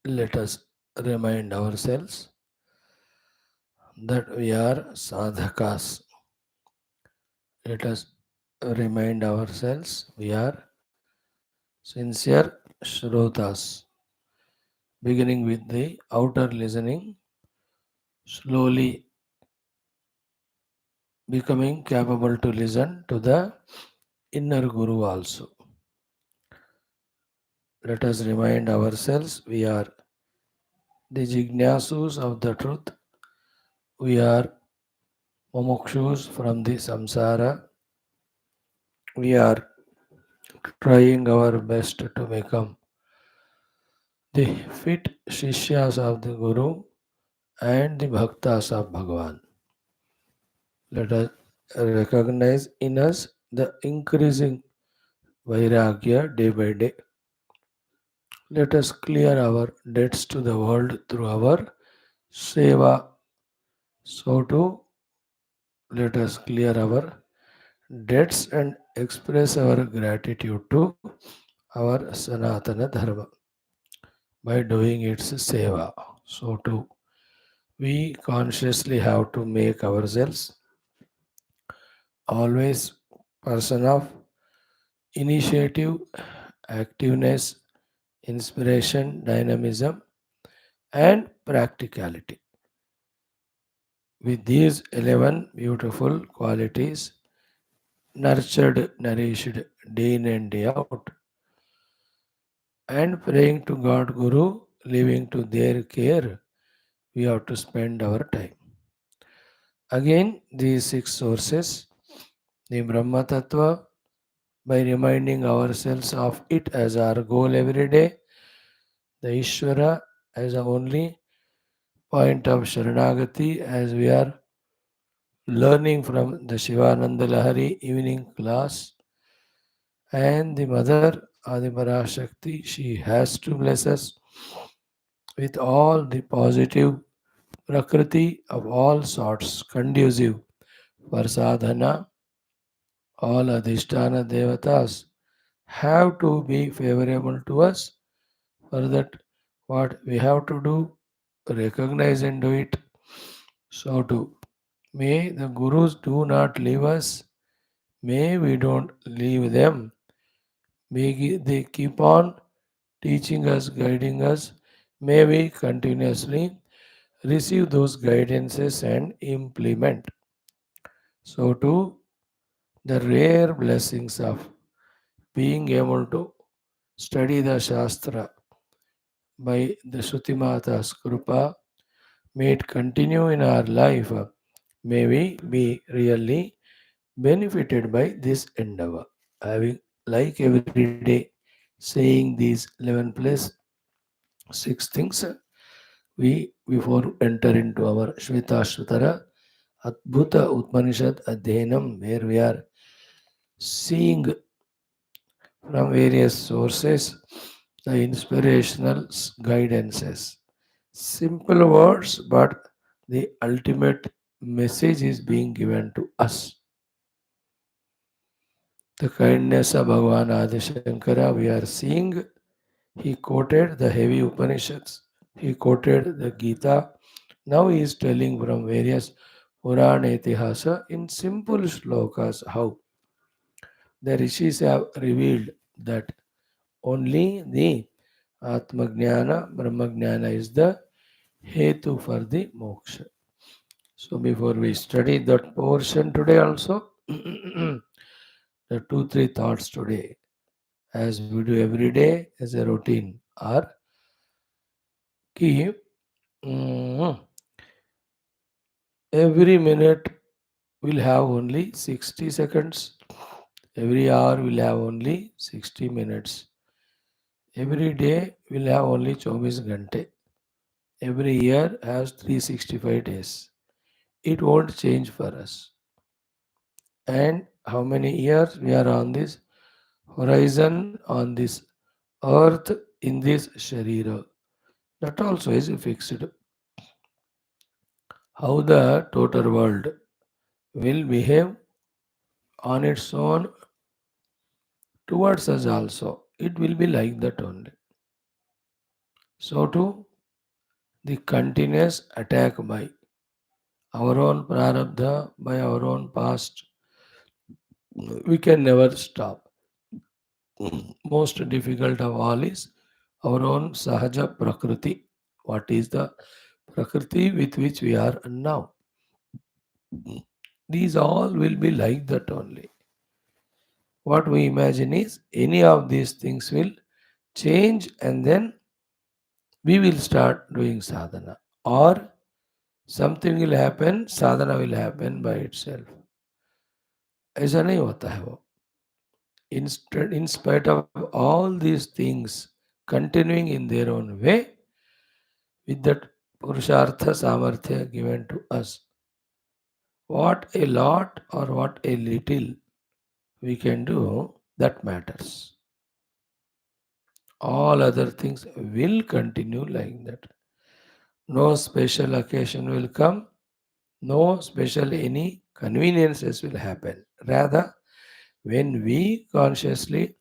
Let us remind ourselves that we are sadhakas. Let us remind ourselves we are sincere shrotas, beginning with the outer listening, slowly becoming capable to listen to the inner guru also. Let us remind ourselves we are the jignasus of the truth, we are mumukshus from the samsara, we are trying our best to become the fit shishyas of the Guru and the bhaktas of Bhagavan. Let us recognize in us the increasing vairagya day by day. Let us clear our debts to the world through our seva. So too, let us clear our debts and express our gratitude to our Sanatana Dharma by doing its seva. So too, we consciously have to make ourselves always person of initiative, activeness, inspiration, dynamism, and practicality. With these 11 beautiful qualities, nurtured, nourished day in and day out, and praying to God Guru, leaving to their care, we have to spend our time. Again, these six sources, the Brahma Tattva, by reminding ourselves of it as our goal every day, the Ishvara as the only point of Sharanagati as we are learning from the Shivananda Lahari evening class, and the Mother Adi Parashakti, she has to bless us with all the positive Prakriti of all sorts conducive for sadhana. All Adhisthana Devatas have to be favorable to us. For that, what we have to do, recognize and do it. So too, may the Gurus do not leave us. May we don't leave them. May they keep on teaching us, guiding us. May we continuously receive those guidances and implement. So too, the rare blessings of being able to study the Shastra by the Shruti Mata's Krupa, may it continue in our life. May we be really benefited by this endeavor. Having like every day saying these 11 plus 6 things, we before enter into our Shwethashwathara Adbhuta Upanishad Adhyanam, where we are seeing from various sources the inspirational guidances. Simple words, but the ultimate message is being given to us. The kindness of Bhagavan Adi Shankara, we are seeing. He quoted the heavy Upanishads, he quoted the Gita. Now he is telling from various Purana Itihasa in simple shlokas how the rishis have revealed that only the Atmagnana, Brahmagnana is the hetu for the moksha. So before we study that portion today also, the two, three thoughts today, as we do every day as a routine, are key. Every minute will have only 60 seconds. Every hour will have only 60 minutes. Every day will have only 24 घंटे. Every year has 365 days. It won't change for us. And how many years we are on this horizon, on this earth, in this sharira. That also is fixed. How the total world will behave on its own towards us also. It will be like that only. So too, the continuous attack by our own prarabdha, by our own past, we can never stop. Most difficult of all is our own sahaja prakriti. What is the prakriti with which we are now? These all will be like that only. What we imagine is any of these things will change and then we will start doing sadhana. Or something will happen, sadhana will happen by itself. ऐसा नहीं होता है वो. Instead, in spite of all these things continuing in their own way, with that purushartha samarthya given to us, what a lot or what a little we can do, that matters. All other things will continue like that. No special occasion will come, no special any conveniences will happen. Rather, when we consciously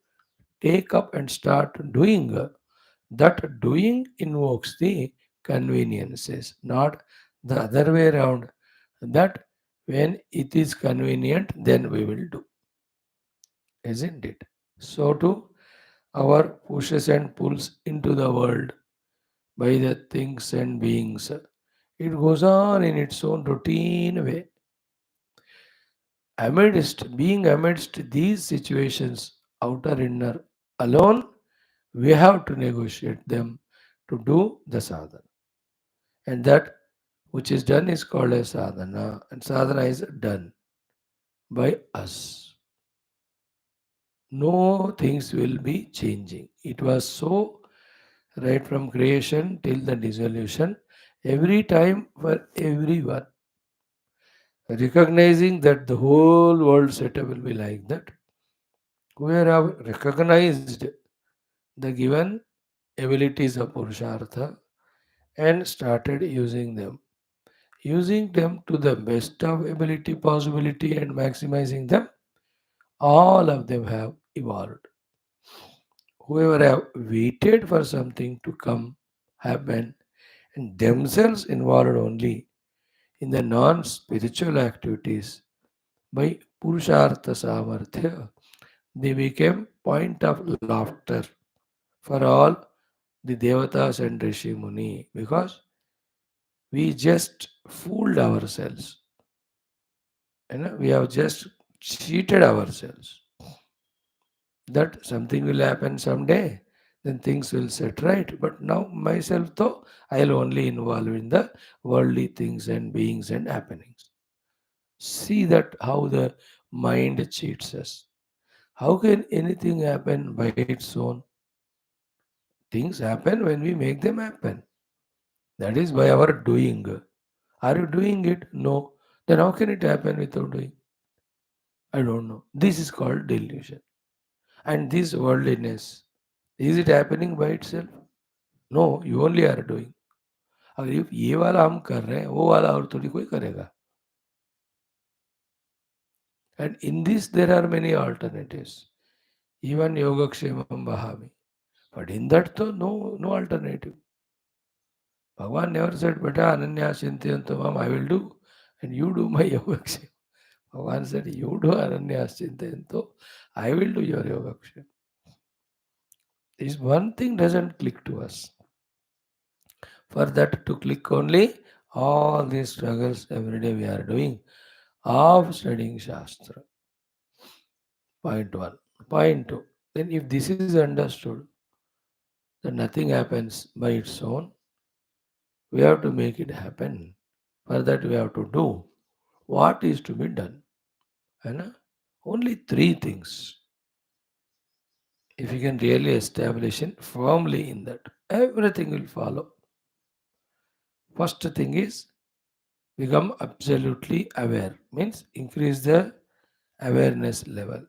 take up and start doing, that doing invokes the conveniences, not the other way around. That when it is convenient, then we will do, isn't it? So too, our pushes and pulls into the world by the things and beings. It goes on in its own routine way. Amidst these situations, outer inner alone, we have to negotiate them to do the sadhana. And that which is done is called as sadhana, and sadhana is done by us. No things will be changing. It was so right from creation till the dissolution, every time for everyone. Recognizing that the whole world setup will be like that, we have recognized the given abilities of Purushartha and started using them to the best of ability, possibility, and maximizing them. All of them have evolved. Whoever have waited for something to come, happen, and themselves involved only in the non-spiritual activities by Purushartha Samarthya, they became point of laughter for all the Devatas and Rishi Muni because we just fooled ourselves. We have just cheated ourselves that something will happen someday, then things will set right. But now myself though, I'll only involve in the worldly things and beings and happenings. See that how the mind cheats us. How can anything happen by its own? Things happen when we make them happen. That is by our doing. Are you doing it? No. Then how can it happen without doing? I don't know. This is called delusion. And this worldliness, is it happening by itself? No, you only are doing. अगर ये वाला हम कर रहे हैं वो वाला और थोड़ी कोई करेगा. And in this there are many alternatives. Even Yogakshemam Bahami. But in that though no alternative. Bhagavan never said, Beta Ananya Chintayantamam, I will do, and you do my Yogakshema. Bhagavan said, You do Ananya Chintayanto, I will do your Yogakshema. This one thing doesn't click to us. For that to click only, all these struggles every day we are doing of studying Shastra. Point one. Point two. Then if this is understood, that nothing happens by its own, we have to make it happen. For that we have to do what is to be done. And only three things. If you can really establish it firmly in that, everything will follow. First thing is become absolutely aware, means increase the awareness level.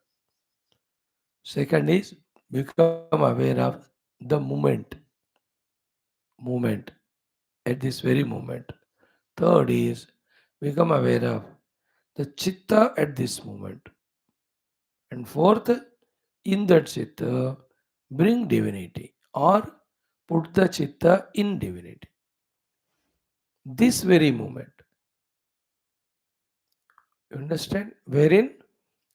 Second is become aware of the moment at this very moment. Third is become aware of the chitta at this moment. And fourth, in that chitta, bring divinity or put the chitta in divinity. This very moment, you understand? Wherein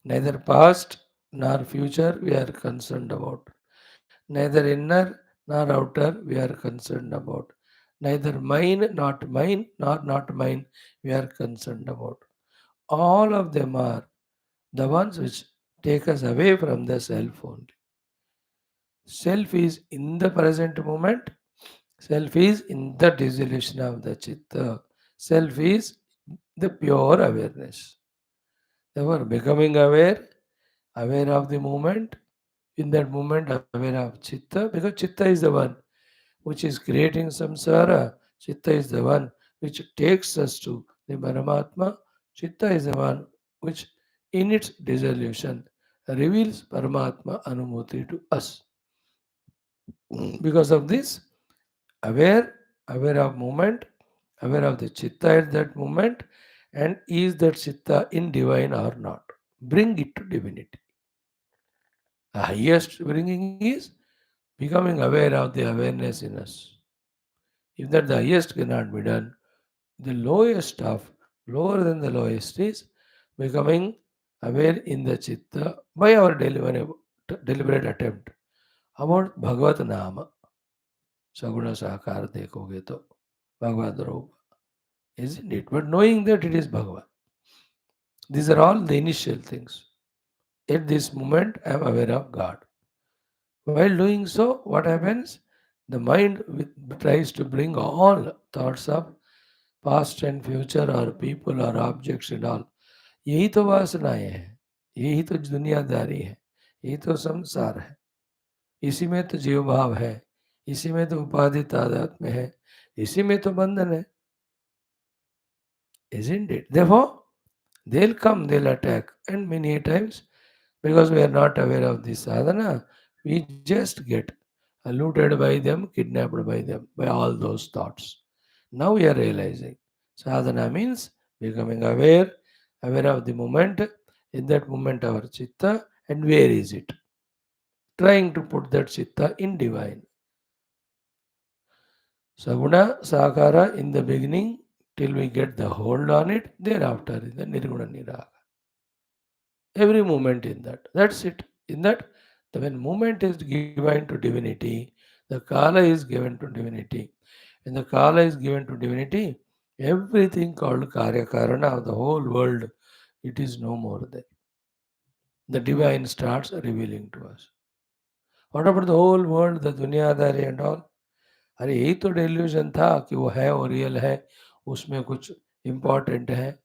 neither past nor future we are concerned about, neither inner nor outer we are concerned about, neither mine, nor not mine we are concerned about. All of them are the ones which take us away from the self only. Self is in the present moment, self is in the dissolution of the chitta, self is the pure awareness. Therefore, becoming aware, aware of the moment, in that moment aware of chitta, because chitta is the one which is creating samsara, chitta is the one which takes us to the Paramatma, chitta is the one which in its dissolution reveals Paramatma Anumuti to us. Because of this, aware, aware of moment, aware of the chitta at that moment, and is that chitta in divine or not. Bring it to divinity. The highest bringing is becoming aware of the awareness in us. If that the highest cannot be done, the lowest of, lower than the lowest is becoming aware in the chitta by our deliberate attempt about Bhagavad Nama. Saguna Sakar देखोगे तो Bhagavad रूप, isn't it? But knowing that it is Bhagavad, these are all the initial things. At this moment, I am aware of God. While doing so, what happens? The mind tries to bring all thoughts of past and future or people or objects and all. यही तो वासनाएं हैं, यही तो दुनियादारी है, यही तो संसार है, इसी में तो जीव भाव है, इसी में तो उपाधि तादाद में है, इसी में तो बंधन है. Isn't it? Therefore, they'll come, they'll attack, and many times, because we are not aware of this sadhana, we just get looted by them, kidnapped by them, by all those thoughts. Now we are realizing sadhana means becoming aware, aware of the moment, in that moment our chitta, and where is it? Trying to put that chitta in divine. Saguna, Sakara in the beginning, till we get the hold on it, thereafter in the Nirguna Niraga. Every moment in that. That's it. In that, the when movement is given to divinity, the Kala is given to divinity. When the Kala is given to divinity, everything called Karya Karana of the whole world, it is no more there. The divine starts revealing to us. What about the whole world, the दुनियादारी and all? अरे यही तो delusion था कि वो है और real है, उसमें कुछ important है.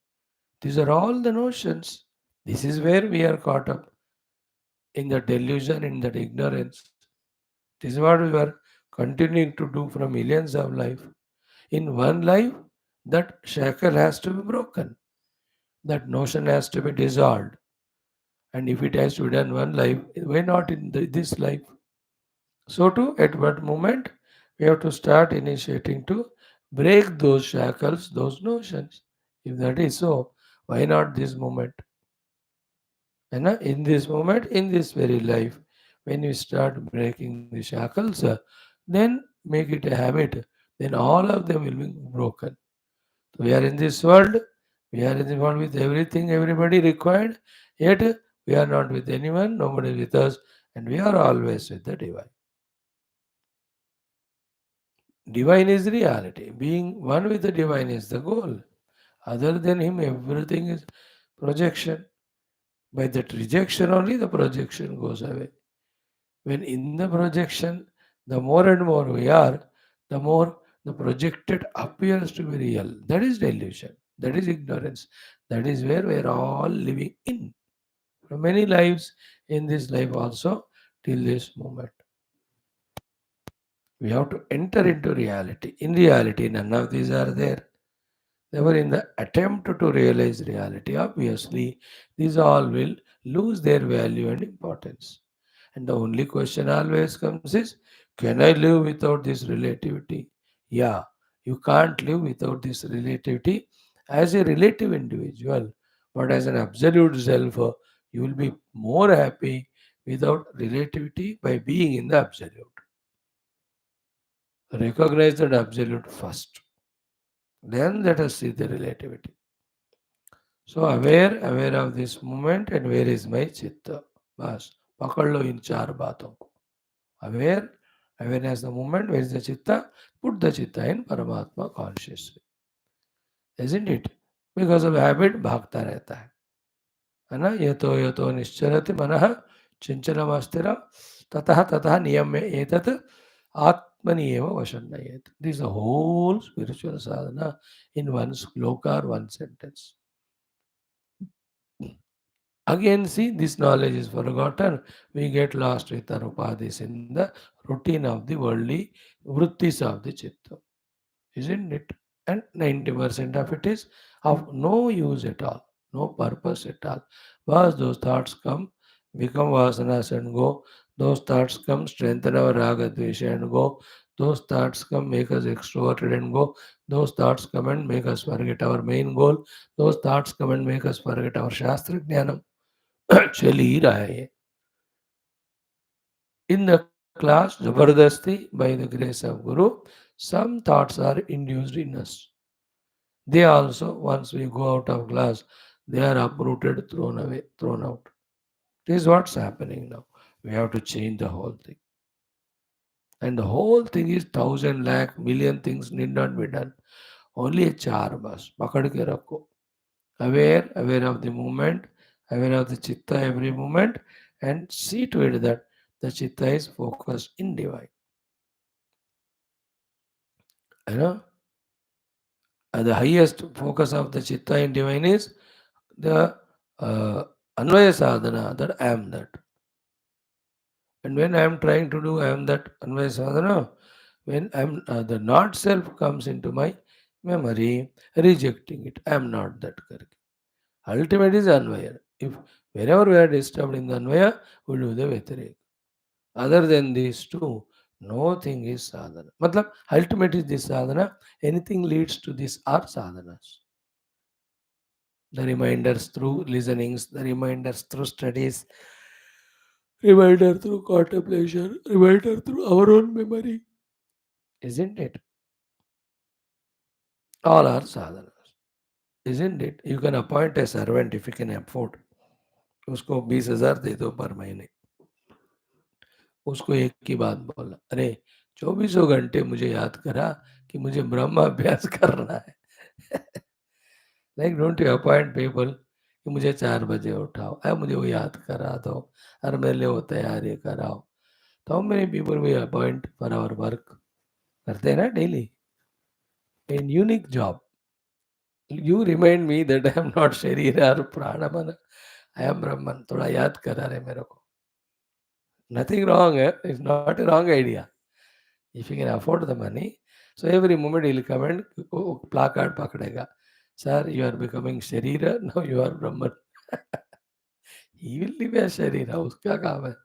These are all the notions. This is where we are caught up in the delusion, in that ignorance. This is what we were continuing to do from millions of life. In one life, that shackle has to be broken. That notion has to be dissolved. And if it has to be done one life, why not in this life? So too, at what moment we have to start initiating to break those shackles, those notions. If that is so, why not this moment? And in this moment, in this very life, when we start breaking the shackles, then make it a habit, then all of them will be broken. So we are in this world, we are in the world with everything, everybody required, yet we are not with anyone, nobody with us, and we are always with the divine. Divine is reality. Being one with the divine is the goal. Other than him, everything is projection. By that rejection only, the projection goes away. When in the projection, the more and more we are, the more the projected appears to be real. That is delusion. That is ignorance. That is where we are all living in. From many lives in this life also till this moment. We have to enter into reality. In reality, none of these are there. Therefore, in the attempt to realize reality, obviously, these all will lose their value and importance. And the only question always comes is, can I live without this relativity? Yeah, you can't live without this relativity as a relative individual, but as an absolute self, you will be more happy without relativity by being in the absolute. Recognize that absolute first. Then let us see the relativity. So aware of this moment and where is my chitta. बस पकड़ लो इन चार बातों को. Aware, awareness the moment, where is the chitta? Put the chitta in Paramatma consciously. Isn't it? Because of habit भागता रहता है ना. यतो यतो निश्चरति मनः चंचलमस्थिरं ततः ततः नियम्य एतत् आत्मनि एव वशन्नयेत्. This is the whole spiritual sadhana in one sloka or one sentence. Again, see, this knowledge is forgotten. We get lost with our upadhis in the routine of the worldly vrittis of the chitta. Isn't it? And 90% of it is of no use at all, no purpose at all. Once those thoughts come, become vasanas and go. Those thoughts come, strengthen our raga, dvesha and go. Those thoughts come, make us extroverted and go. Those thoughts come and make us forget our main goal. Those thoughts come and make us forget our shastra jnanam. चल ही रहा है ये. In the class, Jabardasti, by the grace of Guru, some thoughts are induced in us. They also, once we go out of class, they are uprooted, thrown away, thrown out. This is what's happening now. We have to change the whole thing. And the whole thing is thousand lakh million things need not be done. Only a char bas. Pakad ke rakho. Aware of the movement, aware of the chitta every moment, and see to it that the chitta is focused in divine. You know, the highest focus of the chitta in divine is the Anvaya sadhana, that I am that. And when I am trying to do I am that Anvaya sadhana, when the not self comes into my memory, rejecting it, I am not that. Karke. Ultimate is Anvaya. If wherever we are disturbed in the Anvaya, we do the Vyatireka. Other than these two, nothing is sadhana. Matlab, ultimate is this sadhana. Anything leads to this are sadhanas. The reminders through listenings, the reminders through studies, reminder through contemplation, reminder through our own memory. Isn't it? All are sadhanas. Isn't it? You can appoint a servant if you can afford. उसको 20,000 दे दो पर महीने. उसको एक ही बात बोला, अरे 24 घंटे मुझे याद करा कि मुझे ब्रह्म अभ्यास करना है. Like don't you appoint people कि मुझे 4 बजे उठाओ, अरे मुझे वो याद करा दो, अरे मेरे लिए वो तैयारी कराओ. तो how many people we appoint for our work. करते हैं ना daily. In unique job. You remind me that I am not Sharira or Pranamana. I am Brahman. थोड़ा याद करा रहे मेरे को. Nothing wrong. It's not a wrong idea. If you can afford the money, so every moment he'll come and placard पकड़ेगा. Sir, you are becoming Sharira. Now you are Brahman. He will live as Sharira. उसका काम है.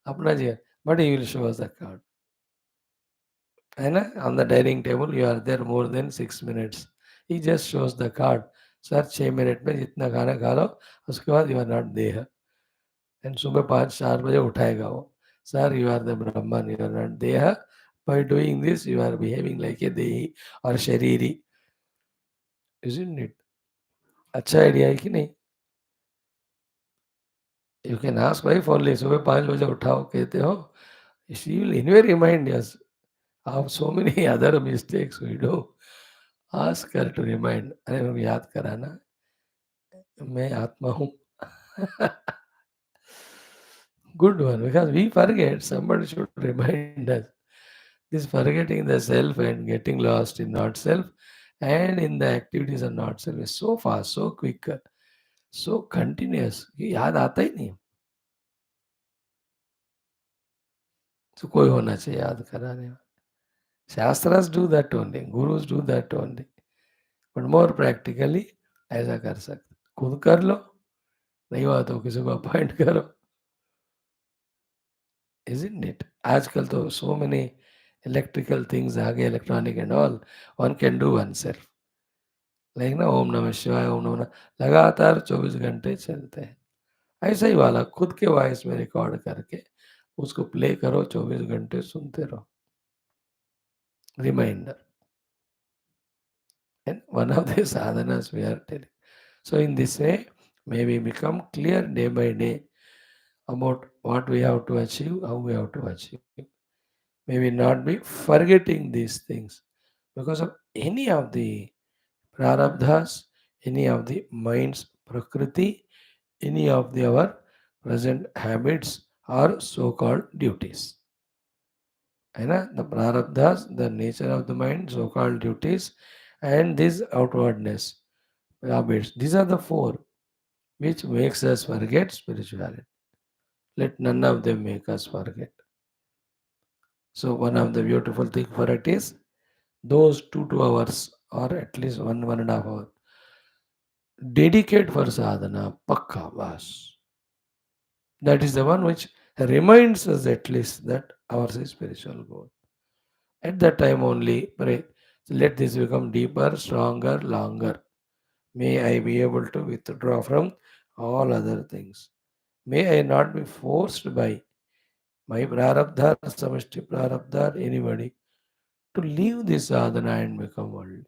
अपना जी. But he will show us the card. है ना? On the dining table, you are there more than 6 minutes. He just shows the card. Sir 6 minute में जितना खाना खा लो उसके बाद यू आर नॉट देह. एंड सुबह 5-4 बजे उठाएगा वो. Sir you are the Brahman, you are not देह. By doing this you are behaving like a देही और शरीरी. Isn't it? अच्छा आइडिया है कि नहीं? You can ask wife only. सुबह 5 बजे उठाओ कहते हो, she will anyway remind yes of so many other mistakes we do. Ask her to remind. अरे मेरे को याद कराना, मैं आत्मा हूँ. Good one, because we forget. Somebody should remind us. This forgetting the self and getting lost in not self and in the activities of not self is so fast, so quick, so continuous. कि याद आता ही नहीं. तो कोई होना चाहिए याद कराने वाला. Shastras do that only. Gurus do that only. But more practically ऐसा कर सकते. खुद कर लो. नहीं हुआ तो किसी को अपॉइंट करो. Isn't it? आजकल तो so many electrical things आ गए, electronic and all. One can do oneself. Like ना ओम नमः शिवाय, ओम नमः, लगातार 24 घंटे चलते हैं. ऐसा ही वाला खुद के वॉइस में रिकॉर्ड करके उसको प्ले करो, 24 घंटे सुनते रहो. reminder. And one of the sadhanas we are telling. So in this way, may we become clear day by day about what we have to achieve, how we have to achieve. May we not be forgetting these things because of any of the prarabdhas, any of the mind's prakriti, any of our present habits or so-called duties. The prarabdhas, the nature of the mind, so-called duties, and this outwardness, habits. These are the four which makes us forget spirituality. Let none of them make us forget. So one of the beautiful thing for it is those 2 hours or at least 1.5 hour dedicate for sadhana, pakka vas. That is the one which reminds us at least that ours is spiritual goal. At that time only pray. So let this become deeper, stronger, longer. May I be able to withdraw from all other things. May I not be forced by my prarabdha, samashti prarabdha, anybody to leave this sadhana and become worldly.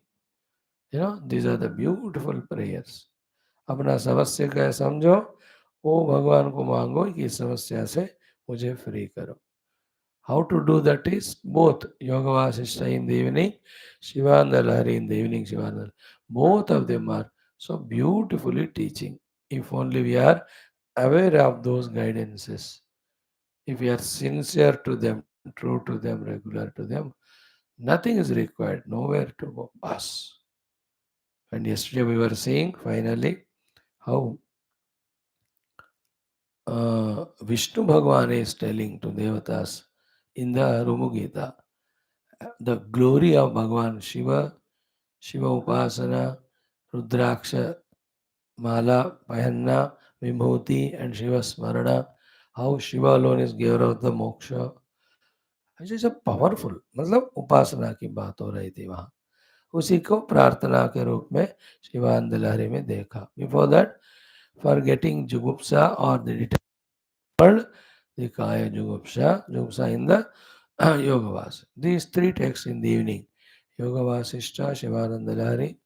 These are the beautiful prayers. अपना समस्या का समझो, ओ भगवान को मांगो कि इस समस्या से मुझे फ्री करो. How to do that is both Yoga Vasishta in the evening, Shivananda Lahari in the evening, Shivananda. Both of them are so beautifully teaching. If only we are aware of those guidances, if we are sincere to them, true to them, regular to them, nothing is required, nowhere to go. Us. And yesterday we were seeing finally how Vishnu Bhagavan is telling to Devatas in the Rumugita the glory of Bhagavan Shiva, Shiva Upasana, Rudraksha, Mala, Payanna, Vibhuti, and Shiva Smarana, how Shiva alone is giver of the moksha. ऐसे सब powerful मतलब उपासना की बात हो रही थी वहाँ उसी को प्रार्थना के रूप में शिवानंद लहरी में देखा बिफोर दैट फॉर गेटिंग जुगुप्सा और the word, the Kaya Jugupsa in the Yoga Vas. These three texts in the evening, Yoga Vasishta, Shivananda Lahari,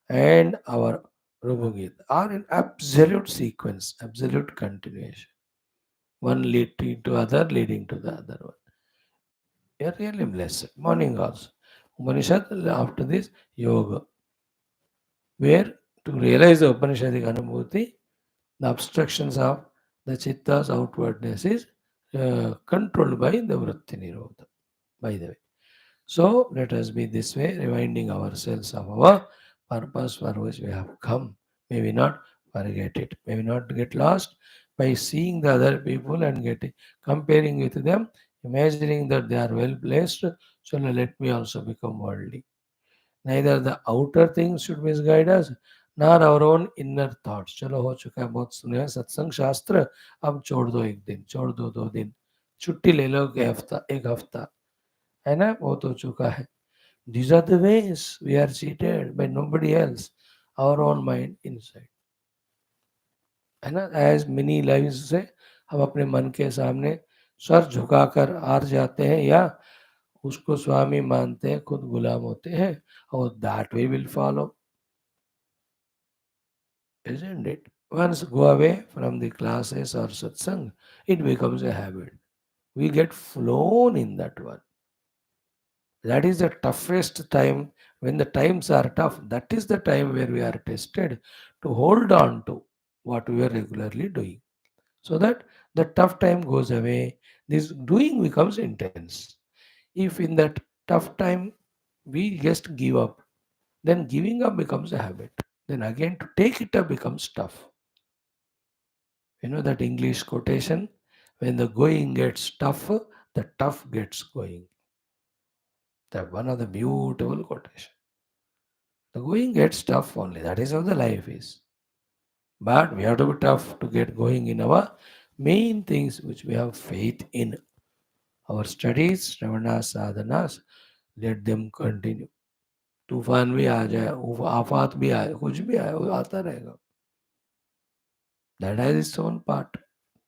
and our Rubhugit are in absolute sequence, absolute continuation. One leading to other, leading to the other one. We are really blessed. Morning also. Upanishad after this Yoga, where to realize the Upanishadic Anubhuti, the obstructions of the chitta's outwardness is controlled by the vritti nirodha, by the way. So let us be this way, reminding ourselves of our purpose for which we have come. May we not forget it. May we not get lost by seeing the other people and getting comparing with them, imagining that they are well placed. So let me also become worldly. Neither the outer things should misguide us, nor our own inner thoughts. चलो हो चुका है बहुत सुने हैं सत्संग शास्त्र अब छोड़ दो एक दिन छोड़ दो 2 दिन छुट्टी ले लो एक हफ्ता है ना बहुत हो चुका है these are the ways we are cheated by nobody else our own mind inside है ना as many lives से हम अपने मन के सामने सर झुकाकर हार जाते हैं या उसको स्वामी मानते हैं खुद गुलाम होते हैं और that we will follow isn't it? Once go away from the classes or satsang, it becomes a habit. We get flown in that one. That is the toughest time. When the times are tough, that is the time where we are tested to hold on to what we are regularly doing. So that the tough time goes away, this doing becomes intense. If in that tough time we just give up, then giving up becomes a habit. Then again to take it up becomes tough. You know that English quotation? When the going gets tough, the tough gets going. That one of the beautiful quotation. The going gets tough only. That is how the life is. But we have to be tough to get going in our main things which we have faith in. Our studies, Shravana sadhanas, let them continue. तूफान भी आ जाए आफात भी आए कुछ भी आए वो आता रहेगा that has its own part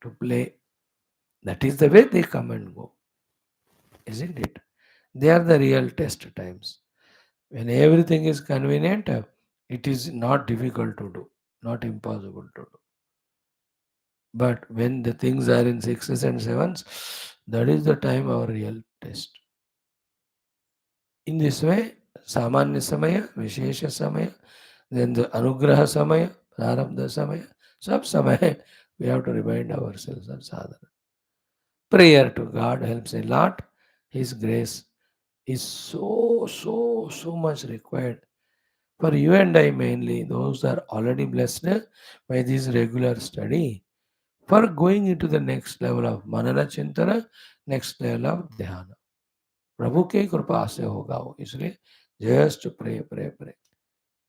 to play. That is the way they come and go, isn't it? They are the real test times. When everything is convenient, it is not difficult to do, not impossible to do. But when the things are in sixes and sevens, that is the time our real test. In this way, Samanya Samaya, Vishesha Samaya, then the Anugraha Samaya, Prarabdha Samaya, Sab Samaya, we have to remind ourselves of sadhana. Prayer to God helps a lot. His grace is so much required. For you and I mainly, those are already blessed by this regular study, for going into the next level of Manana Chintana, next level of Dhyana. प्रभु के कृपा से होगा वो इसलिए just pray.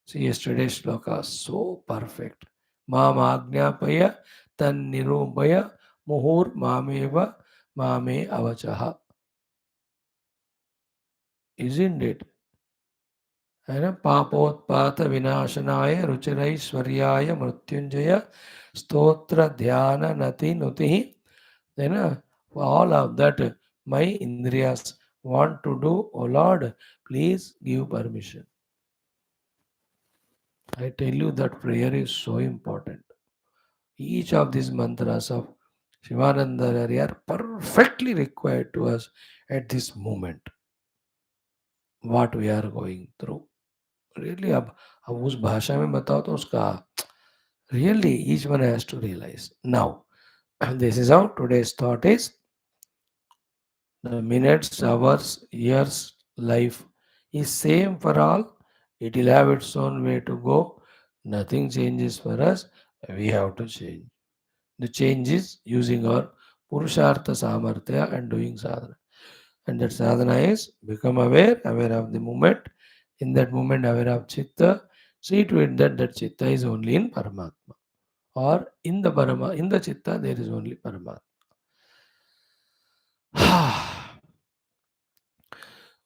See yesterday's shloka so perfect. Mam ajnapaya tan nirubaya muhur mameva mame avachaha. Isn't it? है ना पापोत्पात विनाशनाय रुचिरैश्वर्याय मृत्युंजय स्तोत्र ध्यान नति नुति है ना all of that my indriyas want to do, oh Lord, please give permission. I tell you that prayer is so important. Each of these mantras of Shivananda are perfectly required to us at this moment, what we are going through. Really, अब उस भाषा में बताओ तो उसका really each one has to realize. Now, this is how today's thought is. The minutes, hours, years, life is same for all. It will have its own way to go. Nothing changes for us. We have to change. The change is using our Purushartha Samarthya and doing sadhana. And that sadhana is become aware of the moment. In that moment, aware of Chitta. See to it that that Chitta is only in Paramatma. Or in the in the Chitta, there is only Paramatma.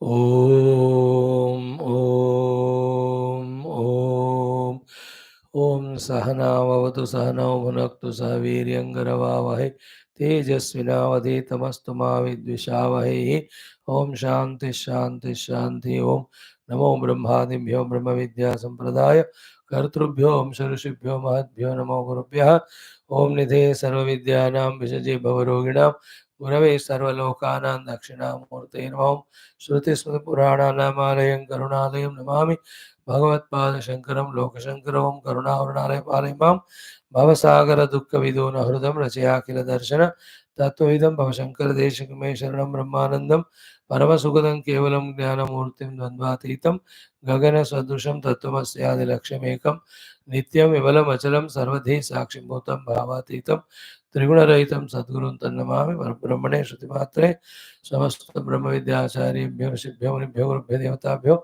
ॐ ॐ सहनावतु सहनौ भुनक्तु सह वीर्यङ्करवावहै तेजस्विनावधीतमस्तु मा विद्विषावहै ॐ शान्ति ॐ नमो ब्रह्मादिभ्यो ब्रह्मविद्यासम्प्रदाय कर्तृभ्यो ऋषिभ्यो महद्भ्यो नमो गुरुभ्यः ॐ निधे सर्वविद्यानां विषजे भवरोगिणां गुरवे सर्वलोकानां दक्षिणामूर्तये नमः श्रुतिस्मृतिपुराणानामालयं करुणालयं नमामि भगवत्पादशङ्करं लोकशङ्करं करुणावरुणालय पालय मां भवसागरदुःखविदो न हृदं रचयाखिलदर्शन तत्त्वविदं भवशङ्करदेशिकमे शरणं ब्रह्मानन्दं परमसुखदं केवलं ज्ञानमूर्तिं द्वन्द्वातीतं गगनसदृशं तत्त्वमस्यादिलक्ष्यमेकं नित्यं विमलमचलं सर्वधी साक्षिभूतं भावातीतं त्रिगुणरहितं सद्गुरुं तन्नमामि परब्रह्मणे श्रुतिमात्रे समस्त ब्रह्म विद्याचार्येभ्यो ऋषिभ्यो मुनिभ्यो गुरुभ्यो देवताभ्यो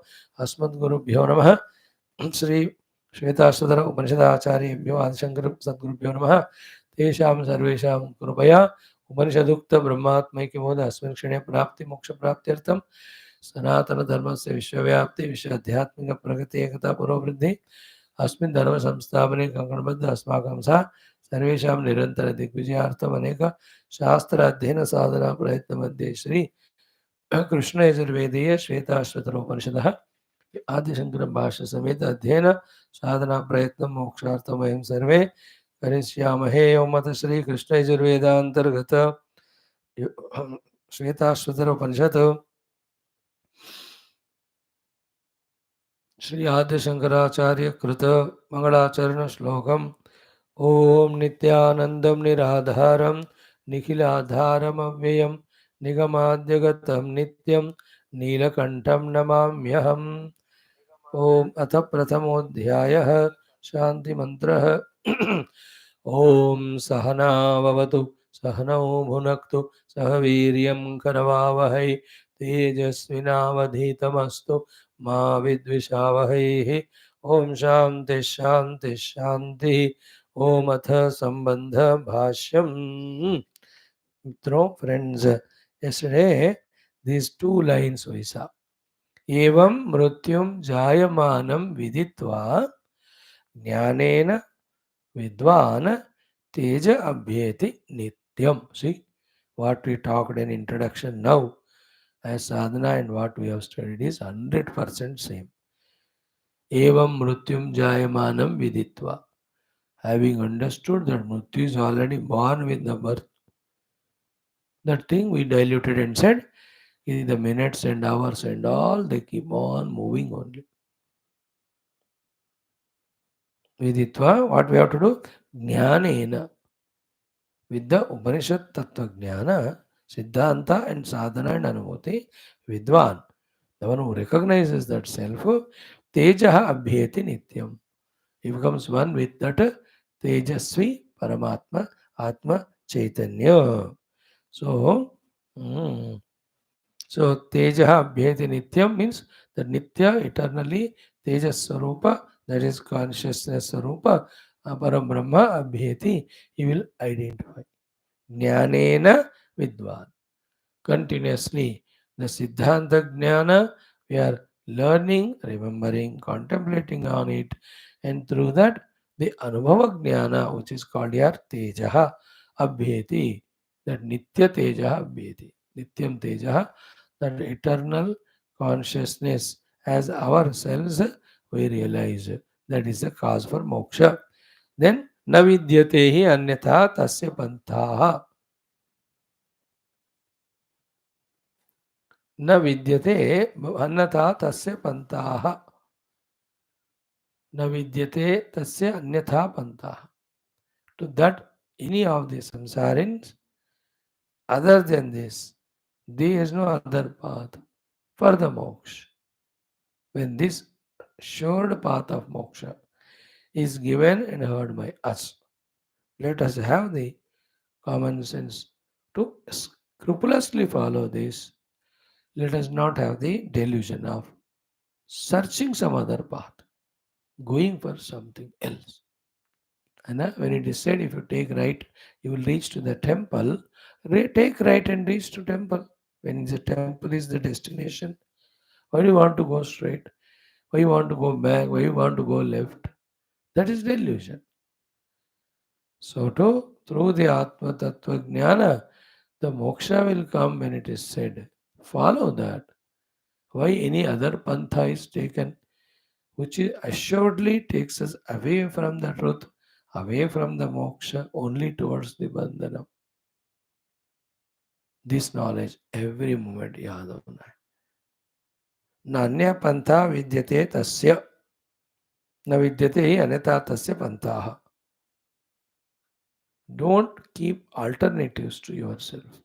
अस्मद्गुरुभ्यो नमः श्री श्वेताश्वतर उपनिषदाचार्येभ्यो आदिशंकर सद्गुरुभ्यो नमः तेषां सर्वेषां कृपया उपनिषदुक्त ब्रह्मात्मैक्यबोध अस्मिन् क्षणे प्राप्ति मोक्ष प्राप्त्यर्थं सनातन धर्मस्य विश्वव्याप्ति विश्व आध्यात्मिक प्रगति एकता पुरोवृद्धि अस्मिन् धर्म संस्थापने कंकणबद्ध अस्माकं सा सर्वेषां निरंतर दिग्विजयार्थम अनेक शास्त्र अध्ययन साधना प्रयत्न मध्ये श्री कृष्ण यजुर्वेदीय श्वेताश्वतरोपनिषदः आदिशंकर भाष्य समेत अध्ययन साधना प्रयत्न मोक्षार्थम वयं सर्वे करिष्यामहे ओम अथ श्री कृष्ण यजुर्वेदांतर्गत श्वेताश्वतरोपनिषत् श्री आदिशंकराचार्य कृत मंगलाचरण श्लोकम ओम नित्यानंदम निराधारम निखिलाधारमव्ययम निगमाद्यगतम नित्यम नीलकंठम नमाम्यहम् ओम अथ प्रथमोऽध्यायः शांति मंत्रः ओम सहनाववतु सहनौ भुनक्तु सह वीर्यं करवावहै तेजस्विनावधीतमस्तु मा विद्विषावहै ओम शांति ओम अथ संबंध भाष्यम friends, yesterday these two lines we saw. एवं मृत्युं जायमानं विदित्वा ज्ञानेन विद्वान् तेज अभ्येति नित्यम. See what we talked in introduction now. as sadhana and what we have studied is 100% same. Evam mrutyum jayamanam viditva. Having understood that mrityu is already born with the birth, that thing we diluted and said, in the minutes and hours and all, they keep on moving only. Viditva, what we have to do? Jnanena. With the Upanishad Tattva Jnana, Siddhanta and Sadhana and Anubhuti, Vidwan, the one who recognizes that self, Tejaha Abhyeti Nityam. He becomes one with that Tejasvi Paramatma Atma Chaitanya. So, mm, so Tejaha Abhyeti Nityam means that Nitya eternally Tejas Sarupa, that is consciousness Sarupa, Param Abhyeti, he will identify. Jnanena Vidwan. Continuously, the Siddhanta Jnana, we are learning, remembering, contemplating on it, and through that, the Anubhava Jnana, which is called here Tejaha Abhyeti, that Nitya Tejaha Abhyeti, Nityam Tejaha, that eternal consciousness as ourselves we realize. That is the cause for moksha. Then, Navidyate hi anyatha tasya panthaha. न विद्यते अन्यथा तस्य पंथाः न विद्यते तस्य अन्यथा पंथाः to that any of the samsarins other than this there is no other path for the moksha. When this assured path of moksha is given and heard by us, let us have the common sense to scrupulously follow this. Let us not have the delusion of searching some other path, going for something else. And when it is said, if you take right, you will reach to the temple. Take right and reach to temple. When the temple is the destination, why do you want to go straight? Why you want to go back? Why you want to go left? That is delusion. So through the Atma Tattva Jnana, the moksha will come when it is said. Follow that. Why any other pantha is taken, which assuredly takes us away from the truth, away from the moksha, only towards the bandhana. This knowledge every moment याद होना है. नान्य पंथा विद्यते तस्य न विद्यते हि अन्यथा तस्य पंथाः. Don't keep alternatives to yourself.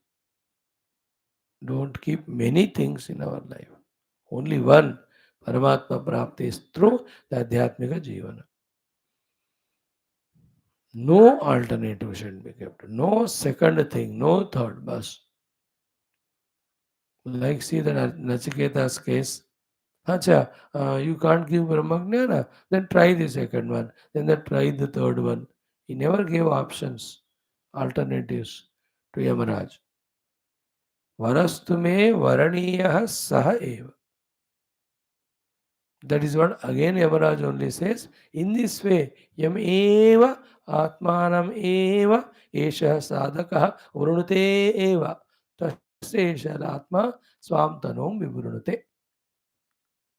Don't keep many things in our life. Only one Paramatma Prapti is through the Adhyatmika Jivana. No alternative should be kept. No second thing, no third. Bas. Like see the Nachiketa's case. Acha, you can't give Brahmajnana, then try the second one, then try the third one. He never gave options, alternatives to Yamaraj. Varastu me varaniyaha saha eva. That is what again Yamaraj only says. In this way, yam eva atmanam eva esha sadhakaha vrunute eva. Tasesha atma swam tanom vivrunute.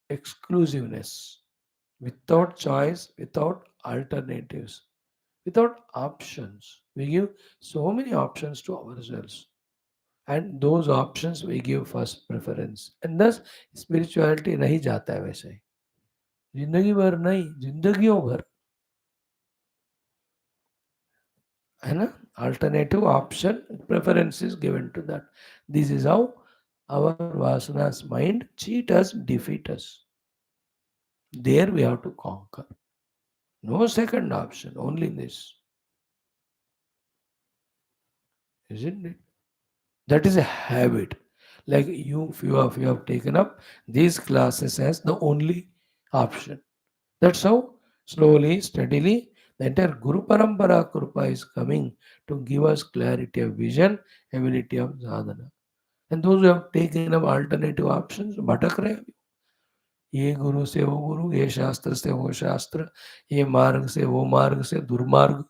Exclusiveness. Without choice, without alternatives, without options. We give so many options to ourselves. And those options we give first preference. And thus spirituality नहीं जाता है वैसे ही. जिंदगी भर नहीं, जिंदगियों भर है ना. Alternative option preference is given to that. This is how our vasanas mind cheat us, defeat us. There we have to conquer. No second option, only this. Isn't it? That is a habit. Like few of you have taken up these classes as the only option. That's how slowly, steadily, the entire Guru Parampara Krupa is coming to give us clarity of vision, ability of sadhana. And those who have taken up alternative options, भटक रहे हैं. ये गुरु से वो गुरु, ये शास्त्र से वो शास्त्र, ये मार्ग से वो मार्ग से दुर्मार्ग.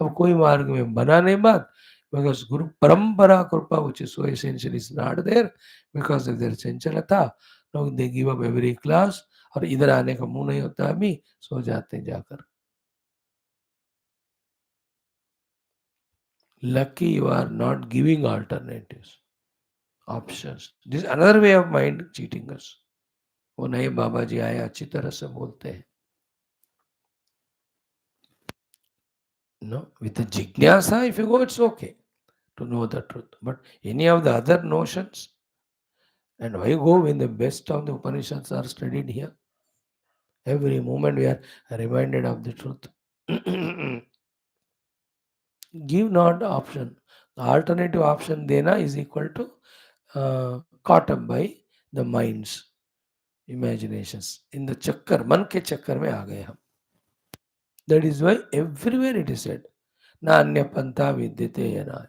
अब कोई मार्ग में बना नहीं बात. Because Guru Parampara Krupa, which is so essential, is not there because of their Chanchalata. Now they give up every class और इधर आने का मुंह नहीं होता अभी सो जाते हैं जाकर. Lucky you are not giving alternatives, options. This is another way of mind cheating us. वो नए बाबा जी आए अच्छी तरह से बोलते हैं. No, with the jignasa, if you go, it's okay to know the truth. But any of the other notions, and why go when the best of the Upanishads are studied here? Every moment we are reminded of the truth. Give not option. The alternative option dena is equal to caught up by the minds, imaginations. In the chakkar, man ke chakkar mein aa gaye hum. That is why everywhere it is said, na anya pantha vidyate yana.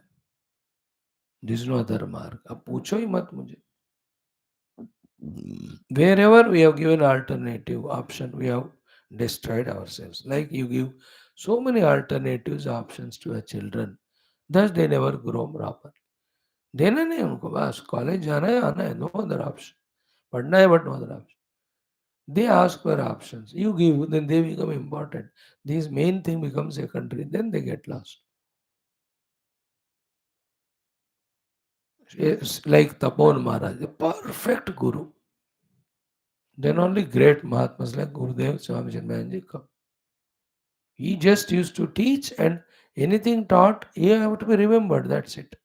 There is no other mark. अब पूछो ही मत मुझे. Wherever we have given alternative option, we have destroyed ourselves. Like you give so many alternatives options to your children, thus they never grow proper. देना नहीं उनको बस college जाना है आना है नो अदर ऑप्शन पढ़ना है but no other option they ask for options you give then they become important these main thing becomes secondary then they get lost. It's like Tapon Maharaj, a perfect guru. Then only great Mahatmas like Gurudev Swami Chinmayanji come. He just used to teach and anything taught, he have to be remembered. That's it.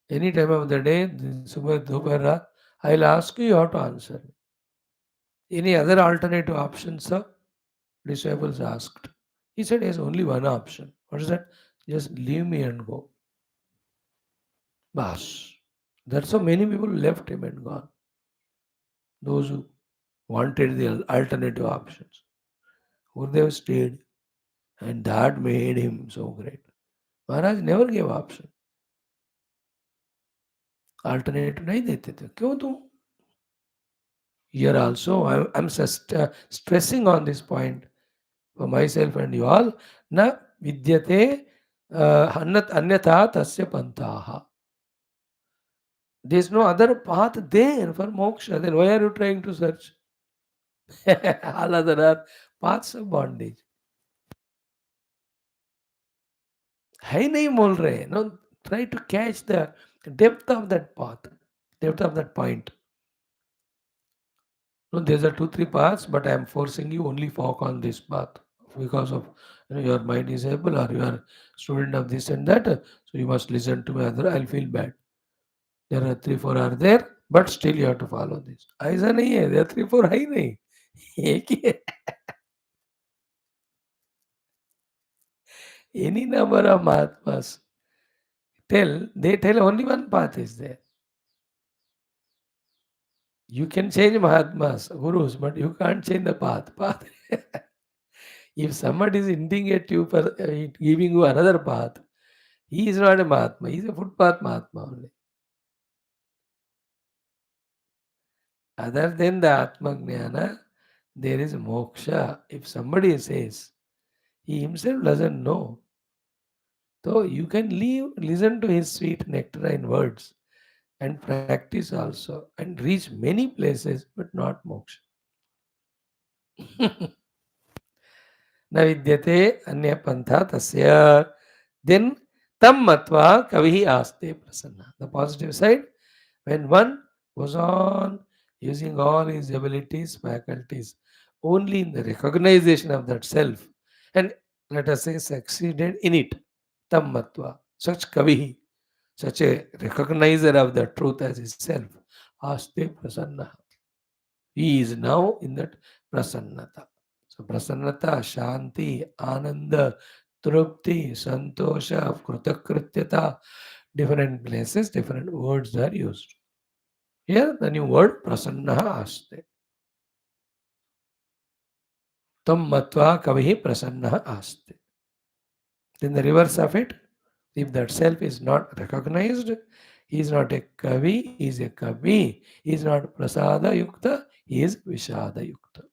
Any time of the day, Subha, Doper, Raat, I'll ask you, you have to answer. Any other alternative options, sir? Disciples asked. He said, there's only one option. What is that? Just leave me and go. Bas. That's how many people left him and gone. Those who wanted the alternative options. Gurudev stayed. And that made him so great. Maharaj never gave option. Alternative नहीं देते थे. क्यों तुम? Here also, I'm stressing on this point for myself and you all. Na vidyate anyatha tasya pantaha. There's no other path there for moksha. Then why are you trying to search? All other are paths of bondage. है ही नहीं बोल रहे. No, try to catch the depth of that path, depth of that point. No, there's a two, three paths, but I am forcing you only walk on this path because of your mind is able or you are student of this and that. So you must listen to me, other I'll feel bad. There are three, four are there, but still you have to follow this. ऐसा नहीं है, there are three, four है ही नहीं. एक ही है. Any number of Mahatmas they tell only one path is there. You can change Mahatmas, Gurus, but you can't change the path. If somebody is hinting at you for giving you another path, he is not a Mahatma, he is a footpath Mahatma only. Other than the Atma Jnana, there is moksha. If somebody says, he himself doesn't know. So you can listen to his sweet nectarine words and practice also and reach many places, but not moksha. न विद्यते अन्य पंथा तस्य then tam matva kavihi aste prasanna. The positive side, when one goes on using all his abilities, faculties, only in the recognition of that self, and let us say succeeded in it, tam matva, such kavihi, such a recognizer of the truth as his self, aste prasanna. He is now in that prasannata. So prasannata, shanti, ananda, trupti, santosha, kritakrityata, different places, different words are used. Here the new word prasanna aste. Tam matva kavihi prasanna aste. Then the reverse of it, if that self is not recognized, he is not a kavi, he is a kavi. He is not prasada yukta, he is vishada yukta.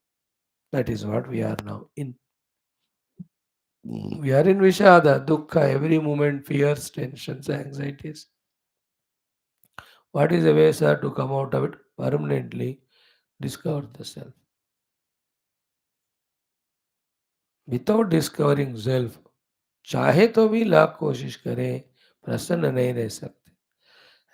That is what we are now in. We are in Vishada, Dukkha, every moment, fears, tensions, anxieties. What is the way, sir, to come out of it permanently? Discover the self. Without discovering self, चाहे तो भी लाख कोशिश करें प्रसन्न नहीं रह सकते.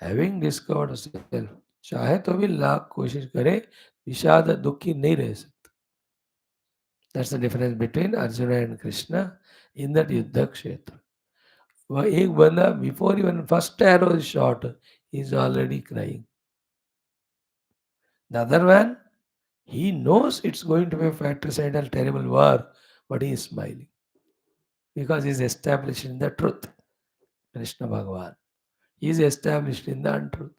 Having discovered self, चाहे तो भी लाख कोशिश करें विषाद दुखी नहीं रह सकते. That's the difference between Arjuna and Krishna in that Yuddha Kshetra. वह एक बंदा before even first arrow is shot, he is already crying. The other one, he knows it's going to be a fratricidal terrible war, but he is smiling because he is established in the truth. Krishna Bhagavan. He is established in the untruth.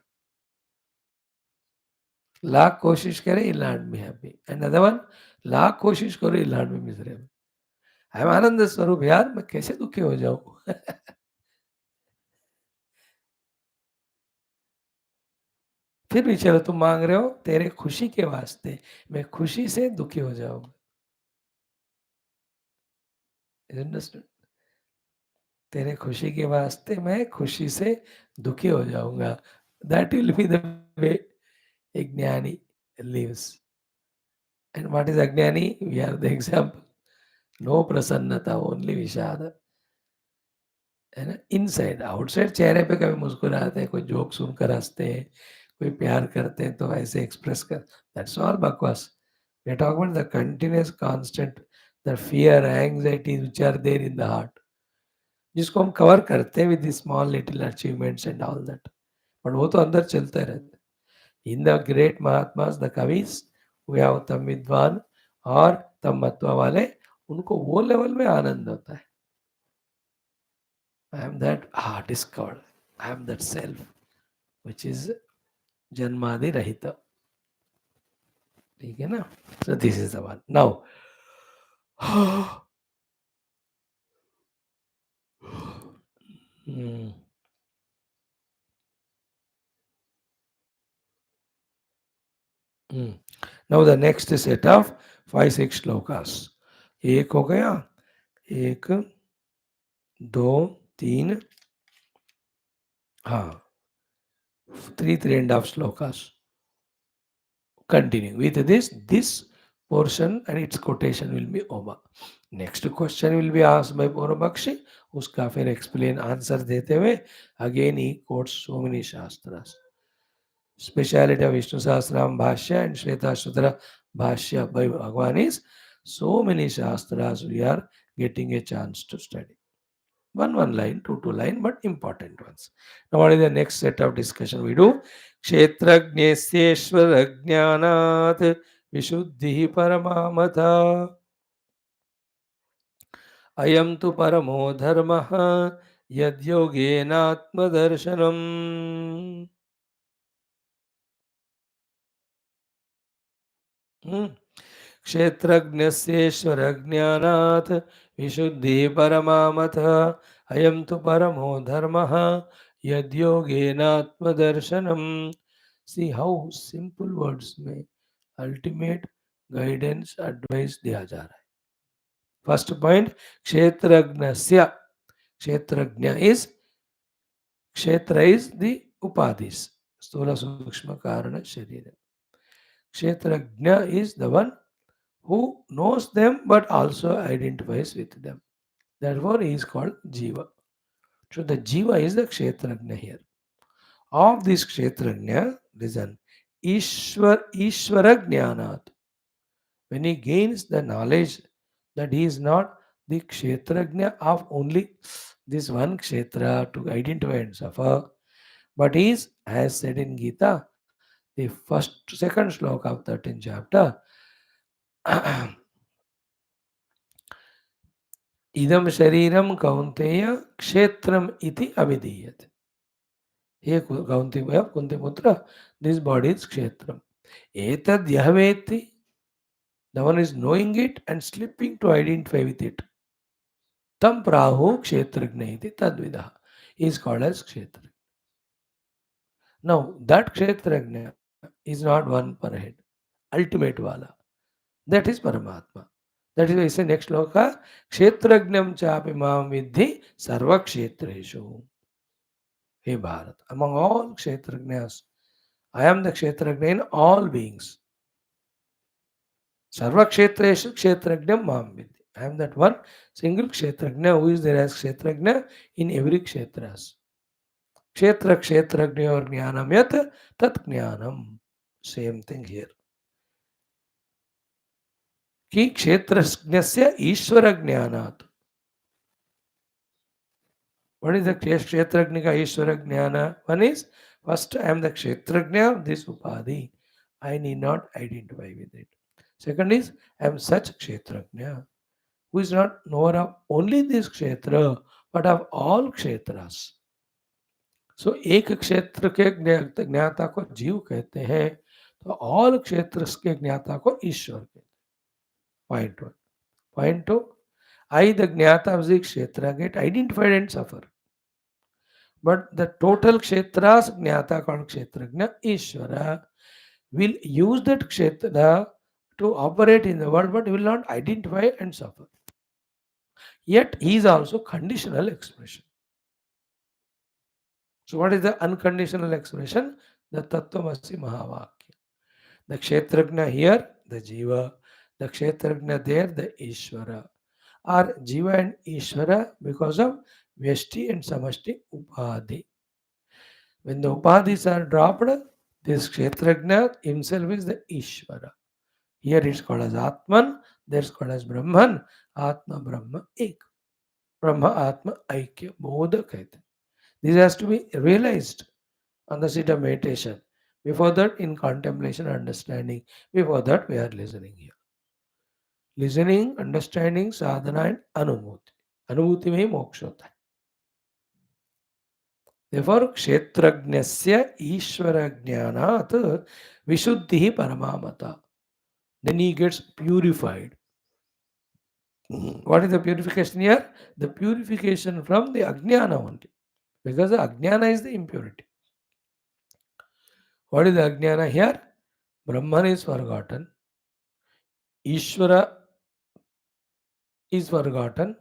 Lakh कोशिश करे he'll not be happy. Another one, lakh कोशिश करो he'll not be miserable. I am आनंद स्वरूप यार, मैं कैसे दुखी हो जाऊं. फिर भी चलो तुम मांग रहे हो तेरे खुशी के वास्ते, मैं खुशी से दुखी हो जाऊंगा. अंडरस्टूड. तेरे खुशी के वास्ते मैं खुशी से दुखी हो जाऊंगा. That will be the way a jnani lives. And what is ajnani? We are the example. No prasannata, only vishada. है ना. इनसाइड आउटसाइड चेहरे पे कभी मुस्कुराते हैं, कोई जोक सुनकर हंसते हैं, कोई प्यार करते हैं तो ऐसे एक्सप्रेस कर. दैट्स ऑल बकवास. We are talking about the continuous constant the fear anxiety which are there in the heart, जिसको हम कवर करते हैं with small little achievements and all that. But वो तो अंदर चलते रहते. In the great mahatmas the kavis वे have तम विद्वान और तम मत्वा वाले, उनको वो लेवल में आनंद होता है. I am that discovered. I am that self which is जन्मादि रहित. ठीक है ना. So this is the one. Now hmm. Hmm. Now the next set of 5-6 shlokas. एक हो गया, एक दो तीन, हाँ, 3.5 shlokas. Continuing with this portion and its quotation will be over. Next question will be asked by Purabakshi. उसका फिर explain answer देते हुए again he quotes so many shastras. Speciality of Vishnu Sahasranam Bhashya and Shwethashwathara Bhashya by Bhagwan is so many shastras we are getting a chance to study. One line, two line, but important ones. Now, what is the next set of discussion we do? Kshetrajneshwara jnanat vishuddhi paramamata ayam tu paramo dharmaha yad yogenatma darshanam. क्षेत्रज्ञस्येश्वरज्ञानात् विशुद्धिः परमामतः अयं तु परमो धर्मः यद्योगेनात्मदर्शनम्. See how simple words में ultimate guidance advice दिया जा रहा है. First point, क्षेत्रज्ञस्य. क्षेत्रज्ञ is, क्षेत्र is the upadhis, स्थूल सूक्ष्म कारण शरीर. Kshetrajna is the one who knows them but also identifies with them. Therefore, he is called Jiva. So, the Jiva is the Kshetrajna here. Of this Kshetrajna, listen, Ishvara Jnanat. When he gains the knowledge that he is not the Kshetrajna of only this one Kshetra to identify and suffer, but he is, as said in Gita, the second sloka of 13th chapter, इदम शरीरम कौन्तेय क्षेत्रम इति अभिधीयते. हे कौन्तेय कुंती पुत्र, this body is kshetram. एतद् यः वेत्ति, the one is knowing it and slipping to identify with it. Tam prahu kshetrajna iti tadvidah. He is called as kshetrajna. Now that kshetrajna is not one per head, ultimate wala. That is Paramatma. That is why he says next loka, Kshetrajnam chapi mam vidhi sarva kshetreshu. Hey Bharat, among all kshetrajnas, I am the kshetrajna in all beings. Sarva kshetreshu kshetrajnam mam vidhi. I am that one single kshetrajna who is there as kshetrajna in every kshetras. Kshetra kshetrajnayor jnanam yat tat jnanam. Same thing here. कि क्षेत्रज्ञस्य ईश्वर ज्ञानात्. What is the kshetrajna ka Ishwar jnana? One is, first I am the kshetrajna of this upadhi. I need not identify with it. Second is, I am such kshetrajna who is not knower of only this kshetra but of all kshetras. सो एक क्षेत्र के ज्ञाता को जीव कहते हैं, तो all क्षेत्र के ज्ञाता को ईश्वर कहते हैं. Point one. Point two, I, the Jnata of the Kshetra, get identified and suffer. But the total Kshetras, Jnata called Kshetrajna, Ishvara, will use that Kshetra to operate in the world, but will not identify and suffer. Yet, he is also conditional expression. So, what is the unconditional expression? The Tattvamasi Mahavakya. The Kshetrajna here, the Jiva. The Kshetrajna there, the Ishvara. Are Jiva and Ishvara because of Vyashti and Samashti Upadhi. When the Upadhis are dropped, this Kshetrajna himself is the Ishvara. Here it's called as Atman, there it's called as Brahman. Atma Brahma Ek. Brahma Atma Aikya. Bodha कहते. This has to be realized on the seat of meditation. Before that, in contemplation, understanding. Before that, we are listening here. Listening, understanding, sadhana and anubhuti. Anubhuti में ही मोक्ष होता है. Therefore, kshetrajnasya ishvara jnanat vishuddhi paramamata. Then he gets purified. What is the purification here? The purification from the ajnana only. Because the ajnana is the impurity. What is the ajnana here? Brahman is forgotten. Ishvara is forgotten.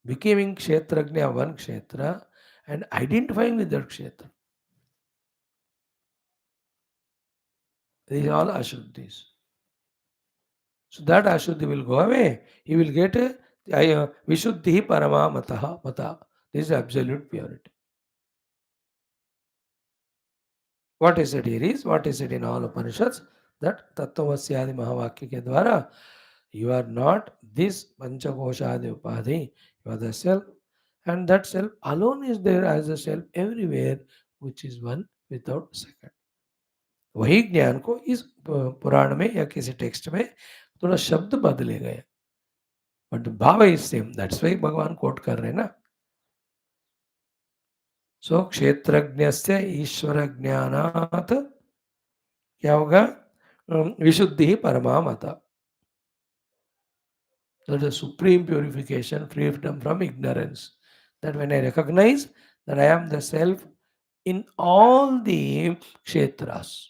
Becoming kshetrajna one kshetra and identifying with that kshetra. These are all ashuddhis. So that ashuddhi will go away. He will get vishuddhi paramamataha mata. This is absolute purity. What is it here is, what is it in all Upanishads? That Tattvamasyadi Mahavakya ke dwara, you are not this Panchakoshadi Upadhi, you are the self, and that self alone is there as a self everywhere, which is one without second. वही ज्ञान को इस पुराण में या किसी text में थोड़ा शब्द बदले गए, बट भाव इज सेम. दैट्स वाई भगवान कोट कर रहे हैं ना. सो क्षेत्रज्ञस्य ईश्वर ज्ञानात् क्या होगा? विशुद्धि परमामता. That is supreme purification, freedom from ignorance. That when I recognize that I am the self in all the kshetras,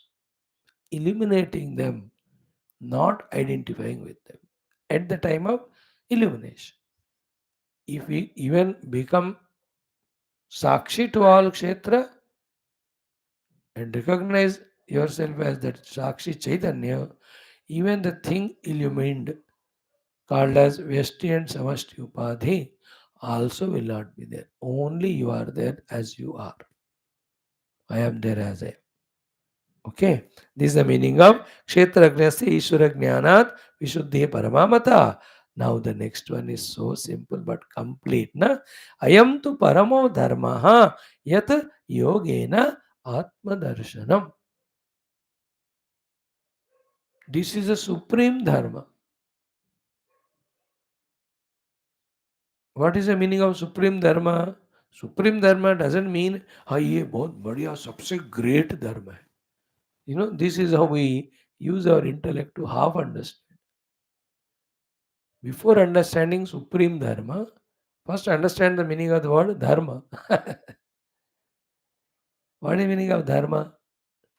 eliminating them, not identifying with them. At the time of illumination, if we even become sakshi to all kshetra and recognize yourself as that sakshi chaitanya, even the thing illumined called as Vyashti and Samashti Upadhi also will not be there. Only you are there as you are. I am there as I am. Okay. This is the meaning of Kshetrajnasya Ishvara Jnanat Vishuddhi Paramamata. Now the next one is so simple but complete. Na? Ayam tu paramo dharmaha yat yogena atma darshanam. This is a supreme dharma. What is the meaning of supreme dharma? Supreme dharma doesn't mean हाँ ये बहुत बढ़िया सबसे great dharma है. You know, this is how we use our intellect to half understand. Before understanding supreme dharma, first understand the meaning of the word dharma. What is the meaning of dharma?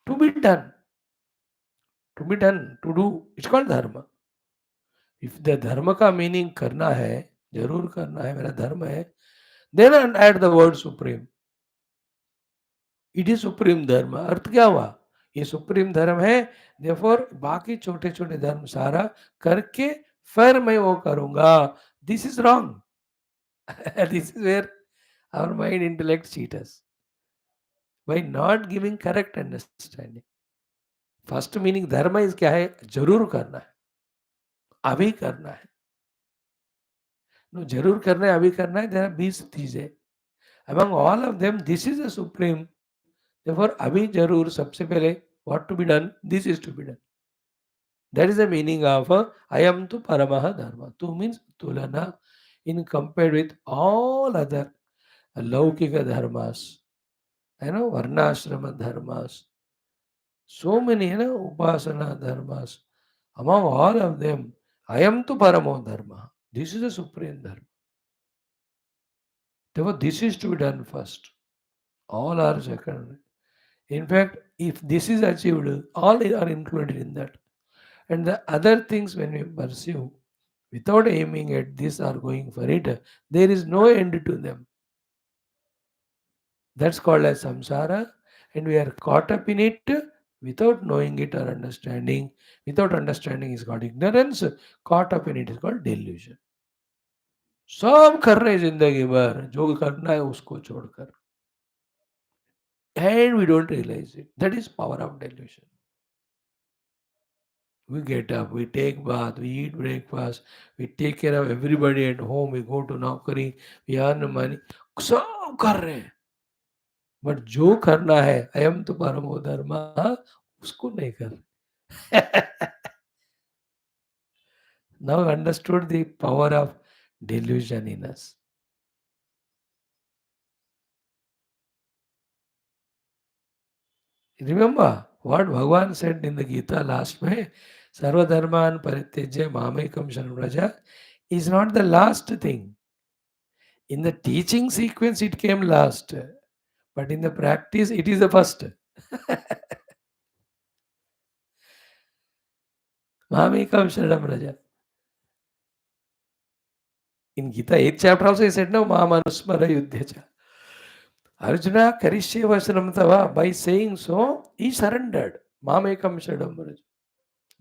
To be done. To be done, to do. It's called dharma. If the धर्म का meaning करना है, जरूर करना है, मेरा धर्म है, then add the word supreme. It is supreme dharma. अर्थ क्या हुआ? ये सुप्रीम धर्म है, देयरफॉर बाकी छोटे छोटे धर्म सारा करके फिर मैं वो करूंगा. This is wrong. This is where our mind intellect cheat us by not giving correct understanding. First meaning धर्म इज क्या है? जरूर करना है, अभी करना है. नो, जरूर करना है, अभी करना है. देयर आर 20 चीजें. among all of them this is the supreme. therefore अभी जरूर सबसे पहले what to be done, this is to be done. That is the meaning of I am to paramaha dharma. Tu means tulana in compared with all other laukika dharmas, varnashrama dharmas, so many upasana dharmas. Among all of them, I am to paramo dharma. This is the supreme dharma. Therefore, this is to be done first. All are secondary. In fact, if this is achieved, all are included in that. And the other things, when we pursue without aiming at this or going for it, there is no end to them. That's called as samsara, and we are caught up in it without knowing it or understanding. Without understanding is called ignorance, caught up in it is called delusion. सब कर रहे हैं जिंदगी भर, जो करना है उसको छोड़कर. And we don't realize it. That is power of delusion. We get up, we take bath, we eat breakfast, we take care of everybody at home, we go to Naukari, we earn money. सब कर रहे हैं. But जो करना है, अयम तो परमो धर्म, उसको नहीं कर रहे. Now understood the power of delusion in us. Remember what Bhagavan said in the Gita last में, सर्वधर्मान परित्यज्य मामेकम शरणव्रज is not the last thing. In the teaching sequence it came last, but in the practice it is the first. मामेकम शरणव्रज. In Gita 8th chapter also he said, no, Mamanusmara Yudhyacha. Arjuna Karishye Vashanam Tava, by saying so, he surrendered. Mamekam Shadamraj.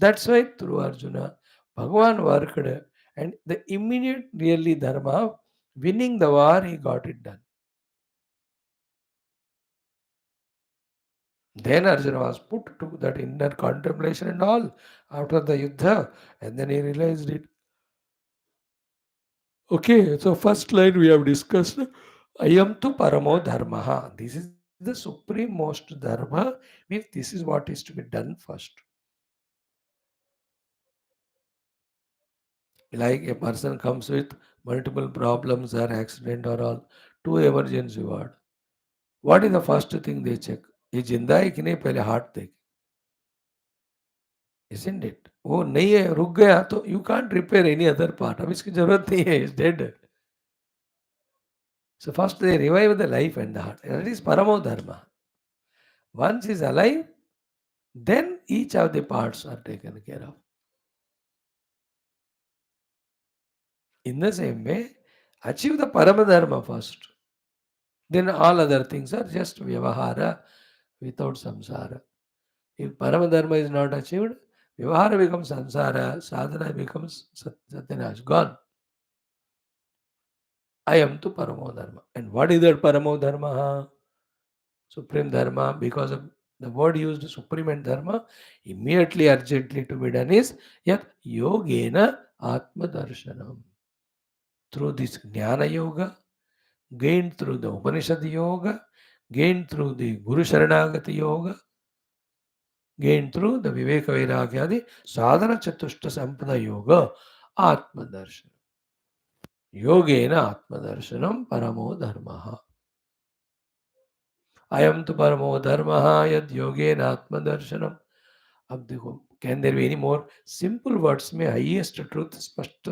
That's why through Arjuna, Bhagavan worked, and the immediate really dharma of winning the war, he got it done. Then Arjuna was put to that inner contemplation and all after the Yuddha, and then he realized it. Okay, so first line we have discussed, Ayam tu paramo dharmaha. This is the supreme most dharma, means this is what is to be done first. Like a person comes with multiple problems or accident or all to emergency ward. What is the first thing they check? ये जिंदा है कि नहीं, पहले heart देख. Isn't it? वो नहीं है, रुक गया तो you can't repair any other part. अब इसकी जरूरत नहीं है, is dead. So first they revive the life and the heart. That is paramo dharma. Once he is alive, then each of the parts are taken care of. In the same way, achieve the paramadharma first. Then all other things are just vyavahara without samsara. If paramadharma is not achieved, vyavahara becomes samsara, sadhana becomes satyanash, gone. I am to paramo dharma. And what is that paramo dharma? Supreme dharma, because of the word used supreme and dharma, immediately urgently to be done is yat yogena atma darshanam. Through this jnana yoga, gained through the Upanishad yoga, gained through the Guru Sharanagati yoga, gained through the Viveka Vairagyadi, Sadhana Chatushta Sampada yoga, Atma Darshanam. Yogena Atma Darshanam Paramo Dharmaha. Ayam tu Paramo Dharmaha Yad Yogena Atma Darshanam. अब देखो, can there be any more simple words में highest truth स्पष्ट